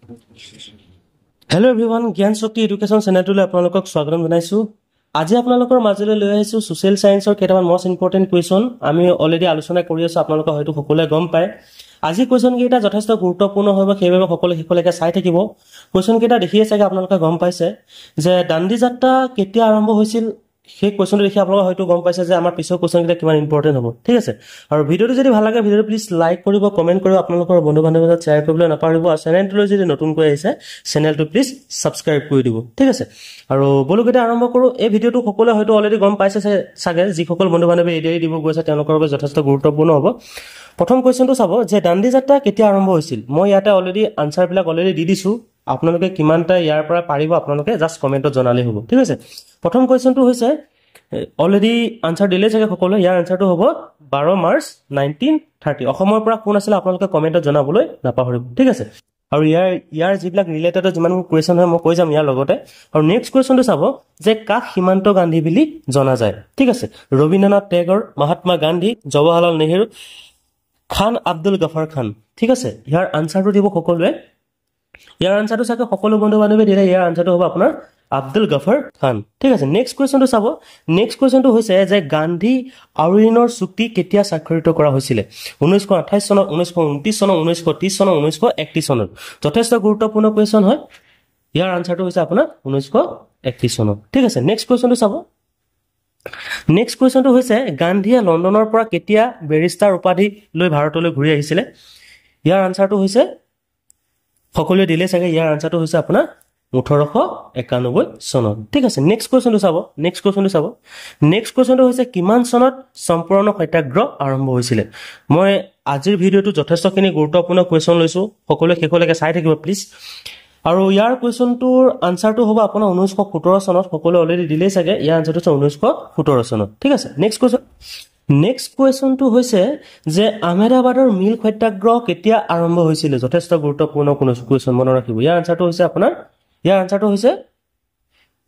Hello everyone, Gyan Shakti Education Channel to আপোনালোকক স্বাগতম জনাইছো। আজি আপোনালোকৰ মাজলৈ লৈ আহিছো সোশ্যাল সায়েন্সৰ কেইটামান মোস্ট ইম্পৰ্টেন্ট কোৱেশ্চন। আমি অলৰেডি আলোচনা কৰি আছো, আপোনালোকে হয়তো সকলোৱে গম পায়। আজি কোৱেশ্চন কেইটা যথেষ্ট গুৰুত্বপূৰ্ণ হ'ব, সেইবাবে সকলোৱে শেষলৈকে চাই থাকিব। কোৱেশ্চন কেইটা দেখিয়ে চাগে আপোনালোকে গম পাইছে যে দাণ্ডি যাত্ৰা কেতিয়া আৰম্ভ হৈছিল। সেই কোৱেশ্চনটো দেখি আপোনালোকে হয়তো গম পাইছে যে আমাৰ পিছৰ কোৱেশ্চন কেইটা কিমান ইম্পৰ্টেন্ট হ'ব। ঠিক আছে, আৰু ভিডিঅ'টো যদি ভাল লাগে ভিডিঅ'টো প্লিজ লাইক কৰিব, কমেন্ট কৰিব, আপোনালোকৰ বন্ধু বান্ধৱীৰ লগত শ্বেয়াৰ কৰিবলৈ নাপাহৰিব। আৰু চেনেলটোলৈ যদি নতুনকৈ আহিছে চেনেলটো প্লিজ সাবস্ক্ৰাইব কৰি দিব। ঠিক আছে, আৰু বলুকেইটা আৰম্ভ কৰোঁ। এই ভিডিঅ'টো সকলোৱে হয়তো অলৰেডি গম পাইছে চাগে, যিসকল বন্ধু বান্ধৱী এডিআই দিব গৈছে তেওঁলোকৰ বাবে যথেষ্ট গুৰুত্বপূৰ্ণ হ'ব। প্ৰথম কুৱেশ্যনটো চাব যে দাণ্ডি যাত্ৰা কেতিয়া আৰম্ভ হৈছিল। মই ইয়াতে অলৰেডি আনচাৰবিলাক অলৰেডি দি দিছোঁ, আপোনালোকে কিমানটা ইয়াৰ পৰা পাৰিব আপোনালোকে জাষ্ট কমেণ্টত জনালেই হ'ব। ঠিক আছে, প্ৰথম কুৱেশ্যনটো হৈছে অলৰেডি আনচাৰ দিলে চাগে সকলোৱে। ইয়াৰ আনচাৰটো হ'ব 12 মাৰ্চ 1930। অসমৰ পৰা কোন আছিলে আপোনালোকে কমেণ্টত জনাবলৈ নাপাহৰিব। ঠিক আছে, আৰু ইয়াৰ যিবিলাক ৰিলেটেড যিমান কুৱেশ্যন হয় মই কৈ যাম ইয়াৰ লগতে। আৰু নেক্সট কুৱেশ্যনটো চাব যে কাক সীমান্ত গান্ধী বুলি জনা যায়। ঠিক আছে, ৰবীন্দ্ৰনাথ টেগৰ, মহাত্মা গান্ধী, জৱাহৰলাল নেহৰু, খান আব্দুল গফৰ খান। ঠিক আছে, ইয়াৰ আনচাৰটো দিব সকলোৱে। ইয়াৰ আনচাৰটো চাগে সকলো বন্ধু বান্ধৱী দিলে। ইয়াৰ আনচাৰটো হ'ব আপোনাৰ আব্দুল গফৰ খান। ঠিক আছে, নেক্সট কুৱেশ্যনটো চাব। নেক্সট কুৱেশ্যনটো হৈছে যে গান্ধী আউৰিনৰ চুক্তি কেতিয়া স্বাক্ষৰিত কৰা হৈছিলে। 1928 চনত, 1929 চনত, 1930 চনত, 1931 চনত। যথেষ্ট গুৰুত্বপূৰ্ণ কুৱেশ্যন হয়। ইয়াৰ আনচাৰটো হৈছে আপোনাৰ 1931 চনত। ঠিক আছে, নেক্সট কুৱেশ্যনটো চাব। নেক্সট কুৱেশ্যনটো হৈছে গান্ধীয়ে লণ্ডনৰ পৰা কেতিয়া বেৰিষ্টাৰ উপাধি লৈ ভাৰতলৈ ঘূৰি আহিছিলে। ইয়াৰ আনচাৰটো হৈছে সকলোৱে দিলে চাগে। ইয়াৰ আনচাৰটো হৈছে আপোনাৰ 1891 চনত। ঠিক আছে, নেক্সট কুৱেশ্যনটো চাব। নেক্সট কুৱেশ্যনটো হৈছে কিমান চনত চম্পৰণ সত্যাগ্ৰহ আৰম্ভ হৈছিলে। মই আজিৰ ভিডিঅ'টো যথেষ্টখিনি গুৰুত্বপূৰ্ণ কুৱেশ্যন লৈছোঁ, সকলোৱে শেষলৈকে চাই থাকিব প্লিজ। আৰু ইয়াৰ কুৱেশ্যনটোৰ আনচাৰটো হ'ব আপোনাৰ 1917 চনত। সকলোৱে অলৰেডি দিলেই চাগে। ইয়াৰ আনচাৰটো হৈছে 1917 চনত। ঠিক আছে, নেক্সট কুৱেশ্যনটো হৈছে যে আহমেদাবাদৰ মিল্ক সত্যাগ্ৰহ কেতিয়া আৰম্ভ হৈছিলে। যথেষ্ট গুৰুত্বপূৰ্ণ কুৱেশ্যন, মনত ৰাখিব। ইয়াৰ আনচাৰটো হৈছে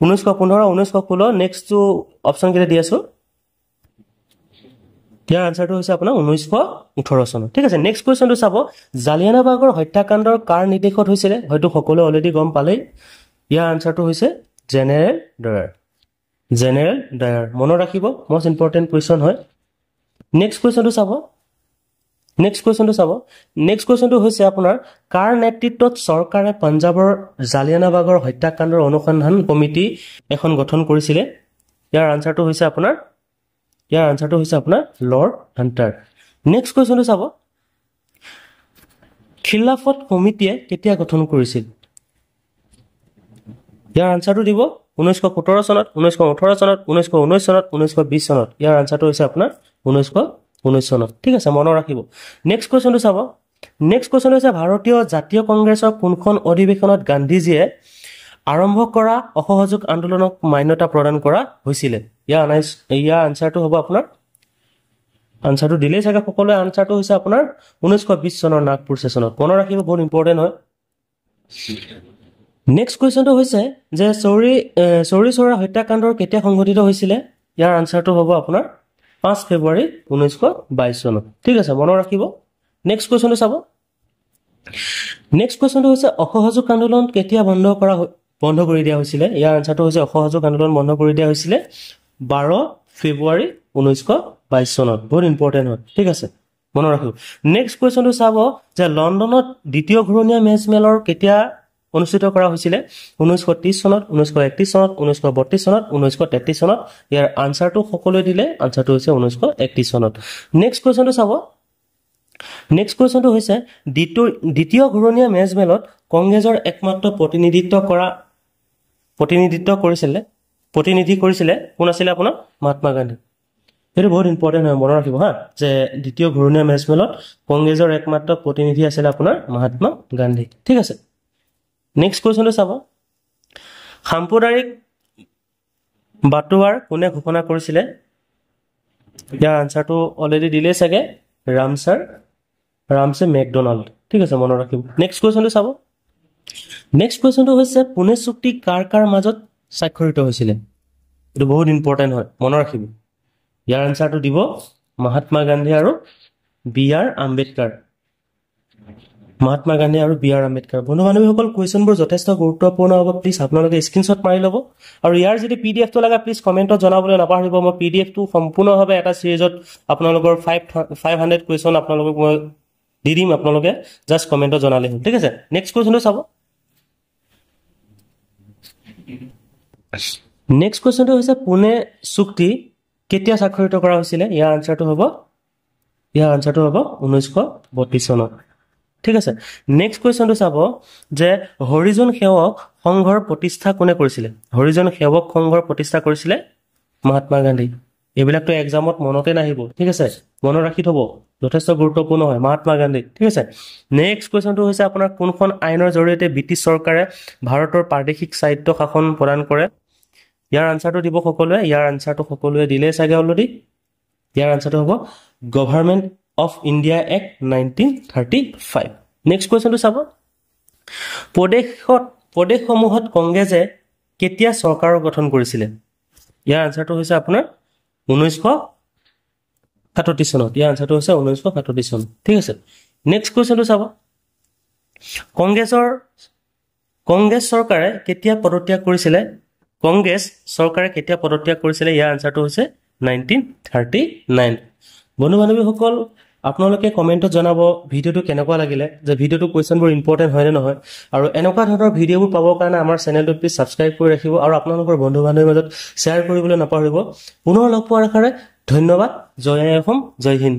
1915, 1916। নেক্সটটো অপশ্যন কেইটা দি আছো। ইয়াৰ আনচাৰটো হৈছে আপোনাৰ 1918 চনত। ঠিক আছে, নেক্সট কুৱেশ্যনটো চাব। জালিয়ানাবাগৰ হত্যাকাণ্ডৰ কাৰ নিৰ্দেশত হৈছিলে। হয়তো সকলোৱে অলৰেডি গম পালেই। ইয়াৰ আনচাৰটো হৈছে জেনেৰেল ডায়াৰ। মনত ৰাখিব, মষ্ট ইম্পৰ্টেণ্ট কুৱেশ্যন হয়। নেক্সট কুৱেশ্যনটো হৈছে আপোনাৰ কাৰ নেতৃত্বত চৰকাৰে পাঞ্জাৱৰ জালিয়ানাবাগৰ হত্যাকাণ্ডৰ অনুসন্ধান কমিটি এখন গঠন কৰিছিলে। ইয়াৰ আনচাৰটো হৈছে আপোনাৰ লৰ্ড হাণ্টাৰ। নেক্সট কুৱেশ্যনটো চাব। খিলাফত কমিটিয়ে কেতিয়া গঠন কৰিছিল। ইয়াৰ আনচাৰটো দিব 1917 চনত, 1918 চনত, 1919 চনত, 1920 চনত। ইয়াৰ আনচাৰটো হৈছে আপোনাৰ 1919 চনত। ঠিক আছে, মনত ৰাখিব। নেক্সট কুৱেশ্যনটো চাব। নেক্সট কুৱেশ্যন হৈছে ভাৰতীয় জাতীয় কংগ্ৰেছৰ কোনখন অধিৱেশনত গান্ধীজীয়ে আৰম্ভ কৰা অসহযোগ আন্দোলনক মান্যতা প্ৰদান কৰা হৈছিলে। ইয়াৰ আনচাৰটো হ'ব আপোনাৰ, আনচাৰটো দিলেই চাগে সকলোৱে। আনচাৰটো হৈছে আপোনাৰ 1920 চনৰ নাগপুৰ ছেছনত। মনত ৰাখিব, বহুত ইম্পৰ্টেণ্ট হয়। নেক্সট কুৱেশ্যনটো হৈছে যে চৌৰি চৌৰা হত্যাকাণ্ডৰ কেতিয়া সংঘটিত হৈছিলে। ইয়াৰ আনচাৰটো হ'ব আপোনাৰ 5 ফেব্ৰুৱাৰী 1922 চনত। ঠিক আছে, মনত ৰাখিব। নেক্সট কুৱেশ্যনটো চাব। নেক্সট কুৱেশ্যনটো হৈছে অসহযোগ আন্দোলন কেতিয়া বন্ধ কৰি দিয়া হৈছিলে। ইয়াৰ আনচাৰটো হৈছে অসহযোগ আন্দোলন বন্ধ কৰি দিয়া হৈছিলে 12 ফেব্ৰুৱাৰী 1922 চনত। বহুত ইম্পৰ্টেণ্ট হয়। ঠিক আছে, মনত ৰাখিব। নেক্সট কুৱেশ্যনটো চাব যে লণ্ডনত দ্বিতীয় ঘূৰণীয়া মেজমেলৰ কেতিয়া অনুষ্ঠিত কৰা হৈছিলে। 1930 চনত, 1931 চনত, 1932 চনত, 1933 চনত। ইয়াৰ আনচাৰটো সকলোৱে দিলে। আনচাৰটো হৈছে 1931 চনত। নেক্সট কুৱেশ্যনটো চাব। নেক্সট কুৱেশ্যনটো হৈছে দ্বিতীয় ঘূৰণীয়া মেজমেলত কংগ্ৰেছৰ একমাত্ৰ প্ৰতিনিধি কৰিছিলে কোন আছিলে আপোনাৰ, মহাত্মা গান্ধী। সেইটো বহুত ইম্পৰ্টেণ্ট হয়, মনত ৰাখিব হা, যে দ্বিতীয় ঘূৰণীয়া মেজমেলত কংগ্ৰেছৰ একমাত্ৰ প্ৰতিনিধি আছিলে আপোনাৰ মহাত্মা গান্ধী। ঠিক আছে, নেক্সট কুৱেশ্যনটো চাব। সাম্প্ৰদায়িক বাটোৱাৰ কোনে ঘোষণা কৰিছিলে। ইয়াৰ আনচাৰটো অলৰেডি দিলেই চাগে, ৰামছে মেকডনাল্ড। ঠিক আছে, মনত ৰাখিব। নেক্সট কুৱেশ্যনটো চাব। নেক্সট কুৱেশ্যনটো হৈছে পুনে চুক্তি কাৰ মাজত স্বাক্ষৰিত হৈছিলে। এইটো বহুত ইম্পৰ্টেণ্ট হয়, মনত ৰাখিব। ইয়াৰ আনচাৰটো দিব মহাত্মা গান্ধী আৰু বি আৰ আম্বেদকাৰ। মহাত্মা গান্ধী আৰু বি আৰ আম্বেদকাৰ। বন্ধু বান্ধৱীসকল, কুৱেশ্যনবোৰ যথেষ্ট গুৰুত্বপূৰ্ণ হ'ব। প্লিজ আপোনালোকে স্ক্ৰীনশ্বট মাৰি ল'ব আৰু ইয়াৰ যদি PDF টো লাগে প্লিজ কমেণ্টত জনাবলৈ নাপাহৰিব। মই PDF টো সম্পূৰ্ণভাৱে এটা চিৰিজত আপোনালোকৰ 500 কুৱেশ্যন আপোনালোকক মই দি দিম, আপোনালোকে জাষ্ট কমেণ্টত জনালে হ'ল, ঠিক আছে। নেক্সট কুৱেশ্যনটো চাব। নেক্সট কুৱেশ্যনটো হৈছে পুনে চুক্তি কেতিয়া স্বাক্ষৰিত কৰা হৈছিলে? ইয়াৰ আনচাৰটো হ'ব 1932 চনত, ঠিক আছে। নেক্সট কুৱেশ্যনটো চাব যে হৰিজন সেৱক সংঘৰ প্ৰতিষ্ঠা কোনে কৰিছিলে? হৰিজন সেৱক সংঘৰ প্ৰতিষ্ঠা কৰিছিলে মহাত্মা গান্ধী। এইবিলাকতো এক্সামত মনতে নাহিব, ঠিক আছে, মনত ৰাখি থ'ব, যথেষ্ট গুৰুত্বপূৰ্ণ হয়, মহাত্মা গান্ধী, ঠিক আছে। নেক্সট কুৱেশ্যনটো হৈছে আপোনাৰ কোনখন আইনৰ জৰিয়তে ব্ৰিটিছ চৰকাৰে ভাৰতৰ প্ৰাদেশিক স্বায়ত্ব শাসন প্ৰদান কৰে? ইয়াৰ আনচাৰটো দিব সকলোৱে, ইয়াৰ আনচাৰটো সকলোৱে দিলে চাগে অলৰেডি। ইয়াৰ আনচাৰটো হ'ব government of India act 1935। Next কুৱেশ্যনটো চাব। প্ৰদেশসমূহত কংগ্ৰেছে কেতিয়া চৰকাৰৰ গঠন কৰিছিলে? ইয়াৰ আনচাৰটো হৈছে আপোনাৰ 1937 চনত। ইয়াৰ আনচাৰটো হৈছে 1937 চন, ঠিক আছে। নেক্সট কুৱেশ্যনটো চাব। কংগ্ৰেছ চৰকাৰে কেতিয়া পদত্যাগ কৰিছিলে? ইয়াৰ আনচাৰটো হৈছে 1939। বন্ধু বান্ধৱীসকল, আপোনালোকে কমেণ্টত জনাব ভিডিঅ'টো কেনেকুৱা লাগিলে, যে ভিডিঅ'টো কুৱেশ্যনবোৰ ইম্পৰ্টেণ্ট হয়নে নহয়, আৰু এনেকুৱা ধৰণৰ ভিডিঅ'বোৰ পাবৰ কাৰণে আমাৰ চেনেলটো প্লিজ ছাবস্ক্ৰাইব কৰি ৰাখিব আৰু আপোনালোকৰ বন্ধু বান্ধৱীৰ মাজত শ্বেয়াৰ কৰিবলৈ নাপাহৰিব। পুনৰ লগ পোৱাৰ আশাৰে ধন্যবাদ। জয় অসম, জয় হিন্দ।